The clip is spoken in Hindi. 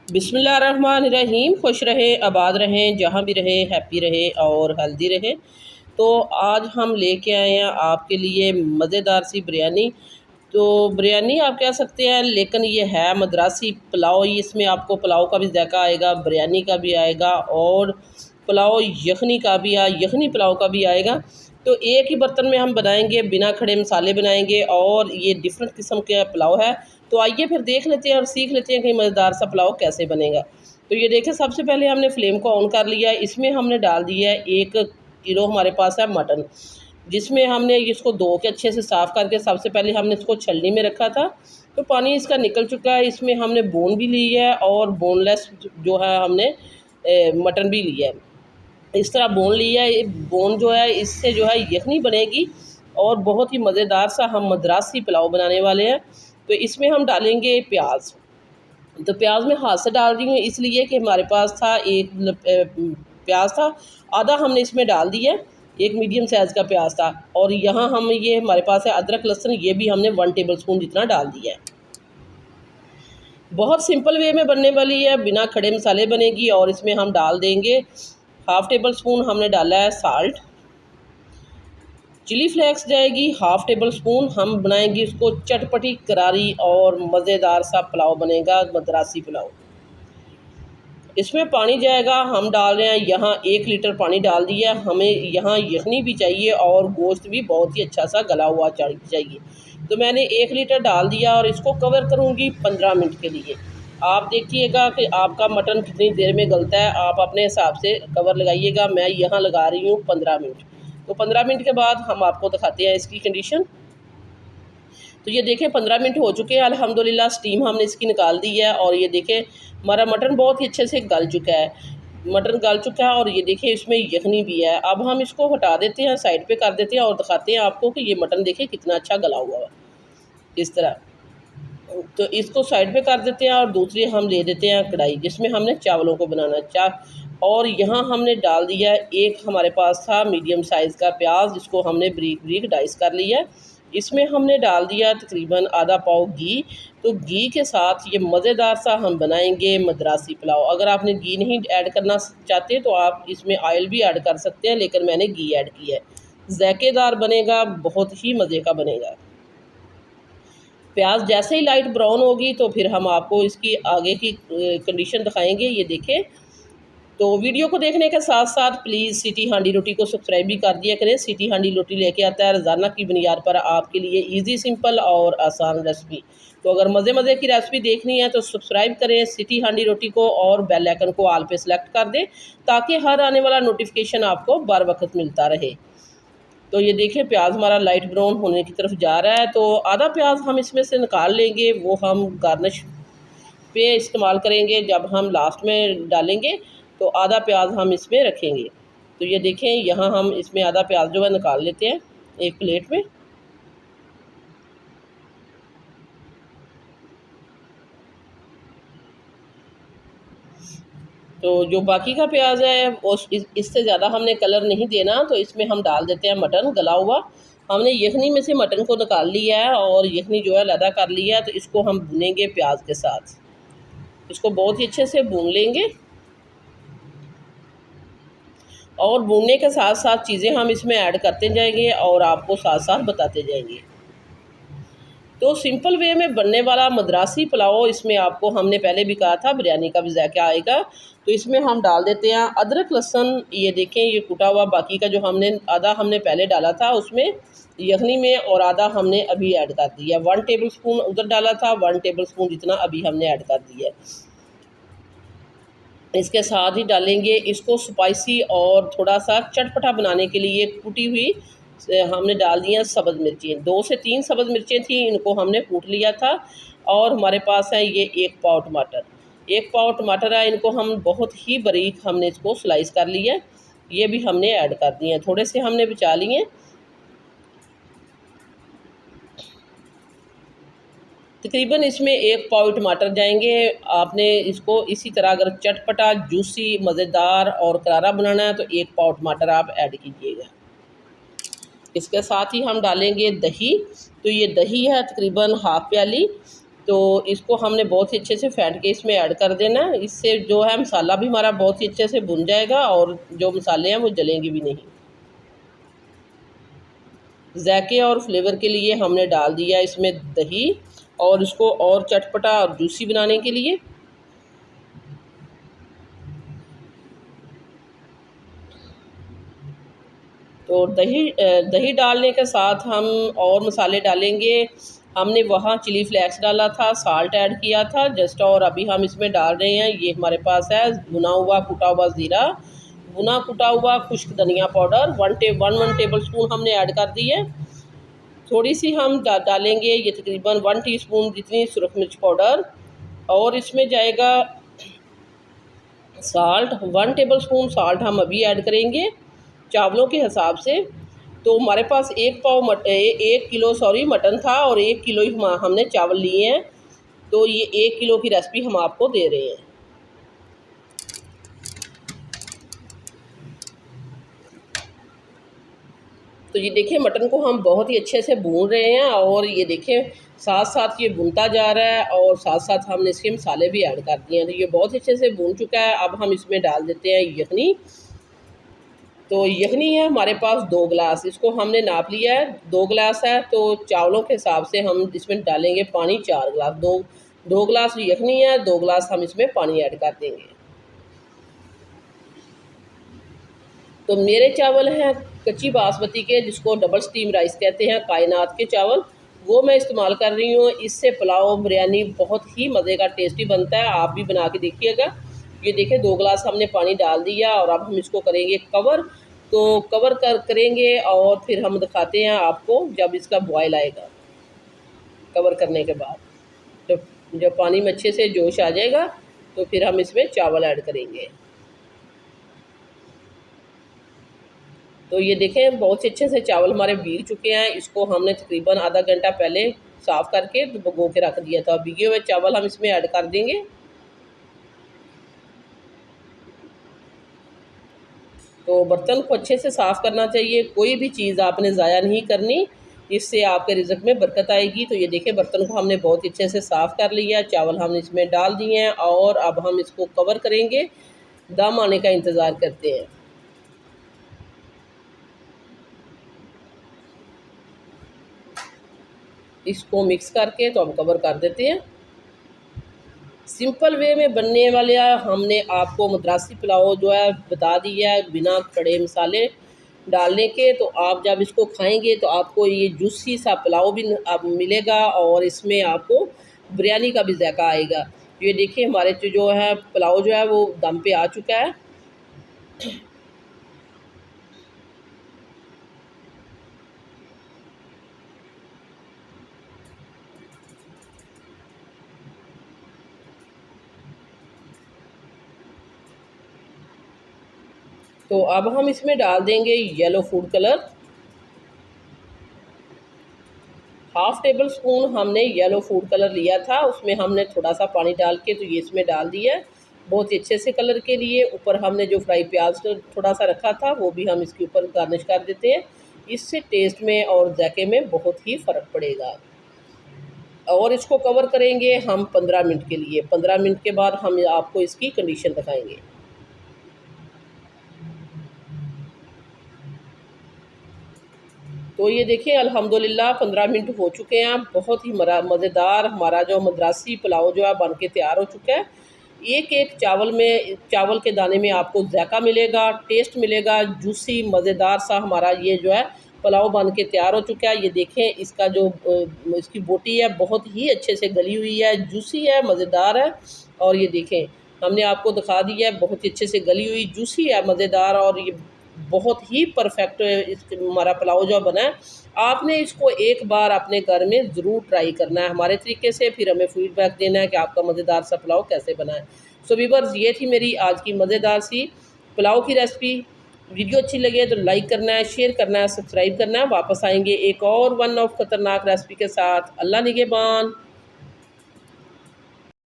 बिस्मिल्लाहिर्रहमानिर्रहीम। खुश रहें, आबाद रहें, जहाँ भी रहें, हैप्पी रहें और हेल्दी रहें। तो आज हम लेके आए हैं आपके लिए मज़ेदार सी बिरयानी। तो बिरयानी आप कह सकते हैं, लेकिन ये है मद्रासी पुलाव। इसमें आपको पुलाव का भी जायका आएगा, बिरयानी का भी आएगा और पुलाव यखनी का भी यखनी पुलाव का भी आएगा। तो एक ही बर्तन में हम बनाएंगे, बिना खड़े मसाले बनाएंगे और ये डिफरेंट किस्म का पुलाव है। तो आइए फिर देख लेते हैं और सीख लेते हैं कि मज़ेदार सा पुलाव कैसे बनेगा। तो ये देखें, सबसे पहले हमने फ्लेम को ऑन कर लिया है। इसमें हमने डाल दिया है 1 किलो हमारे पास है मटन, जिसमें हमने इसको धो के अच्छे से साफ़ करके सबसे पहले हमने इसको छलनी में रखा था। तो पानी इसका निकल चुका है। इसमें हमने बोन भी ली है और बोनलेस जो है हमने मटन भी लिया है। इस तरह बोन लिया है। बोन जो है इससे जो है यखनी बनेगी और बहुत ही मज़ेदार सा हम मद्रासी पुलाव बनाने वाले हैं। तो इसमें हम डालेंगे प्याज। तो प्याज मैं हाथ से डाल रही हूँ इसलिए कि हमारे पास था एक प्याज था, आधा हमने इसमें डाल दिया। एक मीडियम साइज़ का प्याज था। और यहाँ हम ये हमारे पास है अदरक लहसुन, ये भी हमने 1 टेबल स्पून जितना डाल दिया है। बहुत सिंपल वे में बनने वाली है, बिना खड़े मसाले बनेगी। और इसमें हम डाल देंगे 1/2 टेबल स्पून हमने डाला है साल्ट। चिली फ्लेक्स जाएगी 1/2 टेबल स्पून। हम बनाएंगे इसको चटपटी करारी और मज़ेदार सा पुलाव बनेगा, मद्रासी पुलाव। इसमें पानी जाएगा, हम डाल रहे हैं यहाँ 1 लीटर पानी डाल दिया। हमें यहाँ यखनी भी चाहिए और गोश्त भी बहुत ही अच्छा सा गला हुआ चाहिए। तो मैंने 1 लीटर डाल दिया और इसको कवर करूँगी 15 मिनट के लिए। आप देखिएगा कि आपका मटन कितनी देर में गलता है, आप अपने हिसाब से कवर लगाइएगा। मैं यहाँ लगा रही हूँ 15 मिनट। तो 15 मिनट के बाद हम आपको दिखाते हैं इसकी कंडीशन। तो ये देखें 15 मिनट हो चुके हैं अल्हम्दुलिल्लाह। स्टीम हमने इसकी निकाल दी है और ये देखें हमारा मटन बहुत ही अच्छे से गल चुका है। मटन गल चुका है और ये देखें इसमें यखनी भी है। अब हम इसको हटा देते हैं, साइड पे कर देते हैं और दिखाते हैं आपको कि ये मटन देखें कितना अच्छा गला हुआ है इस तरह। तो इसको साइड पे कर देते हैं और दूसरी हम ले देते हैं कढ़ाई, जिसमें हमने चावलों को बनाना और यहाँ हमने डाल दिया एक हमारे पास था मीडियम साइज़ का प्याज, जिसको हमने ब्रीक ब्रीक डाइस कर लिया। इसमें हमने डाल दिया तकरीबन आधा पाव घी। तो घी के साथ ये मज़ेदार सा हम बनाएंगे मद्रासी पुलाव। अगर आपने घी नहीं ऐड करना चाहते तो आप इसमें ऑयल भी ऐड कर सकते हैं, लेकिन मैंने घी ऐड किया है। ज़ायकेदार बनेगा, बहुत ही मज़े का बनेगा। प्याज जैसे ही लाइट ब्राउन होगी तो फिर हम आपको इसकी आगे की कंडीशन दिखाएंगे। ये देखें। तो वीडियो को देखने के साथ साथ प्लीज़ सिटी हांडी रोटी को सब्सक्राइब भी कर दिया करें। सिटी हांडी रोटी लेके आता है रोज़ाना की बुनियाद पर आपके लिए इजी, सिंपल और आसान रेसिपी। तो अगर मज़े मज़े की रेसिपी देखनी है तो सब्सक्राइब करें सिटी हांडी रोटी को और बेल आइकन को ऑल पे सेलेक्ट कर दें, ताकि हर आने वाला नोटिफिकेशन आपको बर वक्त मिलता रहे। तो ये देखिए प्याज हमारा लाइट ब्राउन होने की तरफ जा रहा है। तो आधा प्याज हम इसमें से निकाल लेंगे, वो हम गार्निश पे इस्तेमाल करेंगे। जब हम लास्ट में डालेंगे तो आधा प्याज हम इसमें रखेंगे। तो ये देखें, यहाँ हम इसमें आधा प्याज जो है निकाल लेते हैं एक प्लेट में। तो जो बाकी का प्याज है वो इससे ज़्यादा हमने कलर नहीं देना, तो इसमें हम डाल देते हैं मटन गला हुआ। हमने यखनी में से मटन को निकाल लिया है और यखनी जो है लदा कर लिया है। तो इसको हम भूनेंगे प्याज के साथ, इसको बहुत ही अच्छे से भून लेंगे और भूनने के साथ साथ चीज़ें हम इसमें ऐड करते जाएंगे और आपको साथ साथ बताते जाएंगे। तो सिंपल वे में बनने वाला मद्रासी पुलाव, इसमें आपको हमने पहले भी कहा था बिरयानी का भी जायका आएगा। तो इसमें हम डाल देते हैं अदरक लहसुन। ये देखें ये कूटा हुआ, बाकी का जो हमने आधा हमने पहले डाला था उसमें यखनी में और आधा हमने अभी ऐड कर दिया। 1 टेबल स्पून उधर डाला था, 1 टेबल स्पून जितना अभी हमने ऐड कर दिया। इसके साथ ही डालेंगे इसको स्पाइसी और थोड़ा सा चटपटा बनाने के लिए कुटी हुई हमने डाल दिया सब्ज़ मिर्चें। 2 से 3 सब्ज़ मिर्चें थी, इनको हमने कूट लिया था। और हमारे पास है ये 1 पाव टमाटर। 1 पाव टमाटर है, इनको हम बहुत ही बारीक हमने इसको स्लाइस कर लिया। ये भी हमने ऐड कर दिए हैं, थोड़े से हमने बचा लिए। तकरीबन इसमें 1 पाव टमाटर जाएंगे। आपने इसको इसी तरह अगर चटपटा, जूसी, मज़ेदार और करारा बनाना है तो 1 पाव टमाटर आप ऐड कीजिएगा। इसके साथ ही हम डालेंगे दही। तो ये दही है तकरीबन हाफ़ प्याली। तो इसको हमने बहुत ही अच्छे से फेंट के इसमें ऐड कर देना है। इससे जो है मसाला भी हमारा बहुत ही अच्छे से भुन जाएगा और जो मसाले हैं वो जलेंगे भी नहीं। ज़ायके और फ्लेवर के लिए हमने डाल दिया इसमें दही, और इसको और चटपटा और जूसी बनाने के लिए। तो दही डालने के साथ हम और मसाले डालेंगे। हमने वहाँ चिली फ्लेक्स डाला था, साल्ट ऐड किया था जस्ट, और अभी हम इसमें डाल रहे हैं, ये हमारे पास है भुना हुआ कुटा हुआ ज़ीरा, भुना कुटा हुआ खुश्क धनिया पाउडर 1 टेबल स्पून हमने ऐड कर दी है। थोड़ी सी हम डालेंगे, ये तकरीबन 1 टीस्पून जितनी सुरख मिर्च पाउडर, और इसमें जाएगा साल्ट 1 टेबल स्पून साल्ट हम अभी ऐड करेंगे चावलों के हिसाब से। तो हमारे पास 1 किलो मटन था और 1 किलो ही हमने चावल लिए हैं, तो ये 1 किलो की रेसिपी हम आपको दे रहे हैं। तो ये देखिए मटन को हम बहुत ही अच्छे से भून रहे हैं, और ये देखें साथ साथ ये भुनता जा रहा है, और साथ साथ हमने इसके मसाले भी ऐड कर दिए हैं। तो ये बहुत अच्छे से भून चुका है। अब हम इसमें डाल देते हैं यखनी। तो यखनी है हमारे पास 2 गिलास, इसको हमने नाप लिया है 2 गिलास है, तो चावलों के हिसाब से हम इसमें डालेंगे पानी 4 गिलास। दो गिलास यखनी है, 2 गिलास हम इसमें पानी ऐड कर देंगे। तो मेरे चावल हैं कच्ची बासमती के, जिसको डबल स्टीम राइस कहते हैं, कायनात के चावल, वो मैं इस्तेमाल कर रही हूँ। इससे पुलाव बिरयानी बहुत ही मज़े का टेस्टी बनता है, आप भी बना के देखिएगा। ये देखिए 2 गिलास हमने पानी डाल दिया, और अब हम इसको करेंगे कवर। तो कवर करेंगे और फिर हम दिखाते हैं आपको जब इसका बॉयल आएगा। कवर करने के बाद जब पानी में अच्छे से जोश आ जाएगा, तो फिर हम इसमें चावल ऐड करेंगे। तो ये देखें बहुत अच्छे से चावल हमारे भीग चुके हैं। इसको हमने तकरीबन आधा घंटा पहले साफ़ करके भिगो के रख दिया था। भीगे हुए चावल हम इसमें ऐड कर देंगे। तो बर्तन को अच्छे से साफ़ करना चाहिए, कोई भी चीज़ आपने ज़ाया नहीं करनी, इससे आपके रिज़्क़ में बरकत आएगी। तो ये देखें बर्तन को हमने बहुत अच्छे से साफ़ कर लिया, चावल हमने इसमें डाल दिए हैं, और अब हम इसको कवर करेंगे, दम आने का इंतज़ार करते हैं। इसको मिक्स करके तो हम कवर कर देते हैं। सिंपल वे में बनने वाला हमने आपको मद्रासी पुलाव जो है बता दिया है, बिना खड़े मसाले डालने के। तो आप जब इसको खाएंगे तो आपको ये जूसी सा पुलाव भी मिलेगा, और इसमें आपको बिरयानी का भी जायका आएगा। ये देखिए हमारे जो है पुलाव जो है वो दम पे आ चुका है। तो अब हम इसमें डाल देंगे yellow food colour, 1/2 table spoon हमने येलो फूड कलर लिया था, उसमें हमने थोड़ा सा पानी डाल के तो ये इसमें डाल दिया है बहुत ही अच्छे से कलर के लिए। ऊपर हमने जो फ्राई प्याज थोड़ा सा रखा था वो भी हम इसके ऊपर गार्निश कर देते हैं। इससे टेस्ट में और जायके में बहुत ही फ़र्क पड़ेगा। और इसको कवर करेंगे हम 15 मिनट के लिए। 15 मिनट के बाद हम आपको इसकी कंडीशन दिखाएंगे। तो ये देखिए अल्हम्दुलिल्लाह 15 मिनट हो चुके हैं। बहुत ही मज़ेदार हमारा जो मद्रासी पुलाव जो है बन के तैयार हो चुका है। एक एक चावल के दाने में आपको जायका मिलेगा, टेस्ट मिलेगा, जूसी मज़ेदार सा हमारा ये जो है पुलाव बन के तैयार हो चुका है। ये देखें इसका जो इसकी बोटी है बहुत ही अच्छे से गली हुई है, जूसी है, मज़ेदार है। और ये देखें हमने आपको दिखा दिया है बहुत ही अच्छे से गली हुई, जूसी है, मज़ेदार, और ये बहुत ही परफेक्ट इस हमारा पुलाव जो बना है। आपने इसको एक बार अपने घर में ज़रूर ट्राई करना है हमारे तरीके से, फिर हमें फीडबैक देना है कि आपका मज़ेदार सा पुलाव कैसे बना है। सो व्यूअर्स, ये थी मेरी आज की मज़ेदार सी पुलाव की रेसिपी। वीडियो अच्छी लगे तो लाइक करना है, शेयर करना है, सब्सक्राइब करना है। वापस आएंगे एक और वन ऑफ ख़तरनाक रेसिपी के साथ। अल्लाह निगहबान।